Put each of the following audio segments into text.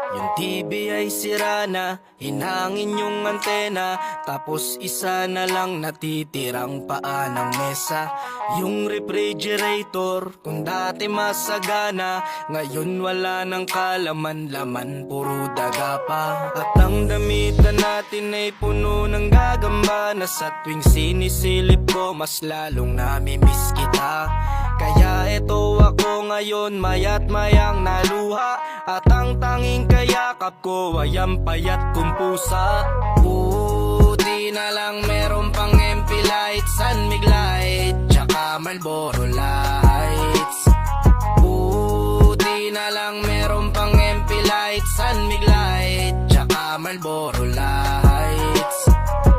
Yung TV ay sira na, hinangin yung antena, tapos isa na lang natitirang paa ng mesa. Yung refrigerator, kung dati masagana, ngayon wala nang kalaman-laman, puro daga pa. At ang damitan natin ay puno ng gagamba, na sa tuwing sinisilip ko mas lalong namimiss kita. Kaya eto ako ngayon, mayat mayang naluha, at ang tanging kayakap ko ay ang payat kong pusa. Buti na lang meron pang MP light, San Mig light, tsaka Marlboro lights. Buti na lang meron pang MP light, San Mig light, tsaka Marlboro lights.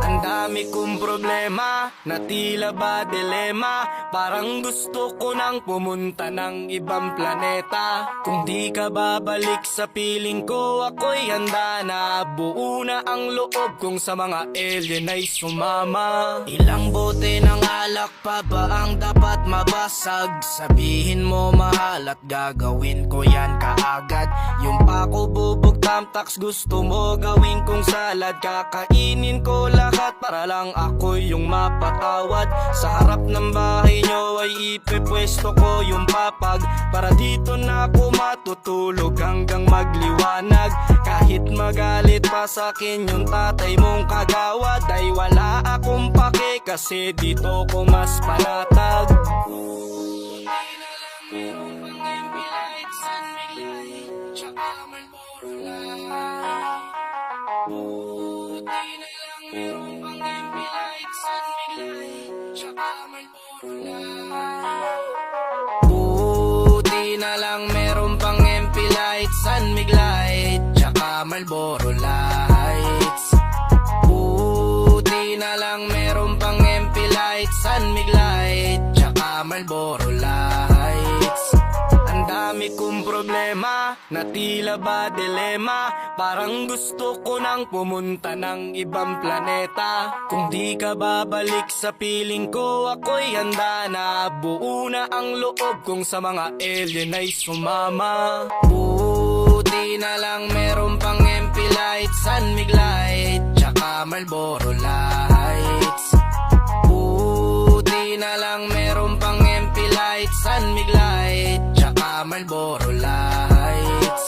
Ang dami kong problema, na tila ba dilema, parang gusto ko nang pumunta ng ibang planeta. Kung di ka babalik sa piling ko, ako'y handa na. Buo na ang loob kong sa mga alien ay sumama. Ilang bote ng alak pa ba ang dapat mabasag? Sabihin mo mahal at gagawin ko yan kaagad. Yung pako bubog tamtax gusto mo gawin kong salad. Kakainin ko lahat para lang ako yung mapatawad. Sa harap ng bahay nyo ay ipepwesto ko yung papag, para dito na ako matutulog hanggang magliwanag. Kahit magalit pa sa'kin yung tatay mong kagawad, ay wala akong pake kasi dito ko mas panatag. Buti na lang meron pang MP light, San Mig light, tsaka Marlboro light. Buti na lang meron pang MP light, San Mig light, tsaka Marlboro light. Buti na lang meron pang MP light, San Mig light, tsaka Marlboro lights. Buti na lang meron pang MP light, San Mig light, tsaka Marlboro lights. Ang dami kong problema, na tila ba dilema, parang gusto ko nang pumunta ng ibang planeta. Kung di ka babalik sa piling ko, ako'y handa na. Buo na ang loob kong sa mga alien ay sumama. Buti na lang meron pang MP light, San Mig light, tsaka Marlboro lights. Buti na lang meron pang MP light, San Mig light, tsaka Marlboro lights.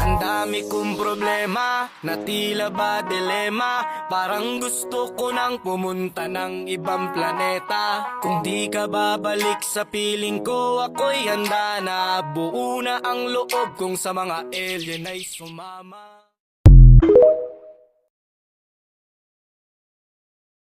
Ang dami kong problema, na tila ba dilema, parang gusto ko nang pumunta ng ibang planeta. Kung di ka babalik sa piling ko, ako'y handa na. Buo na ang loob kong sa mga alien ay sumama.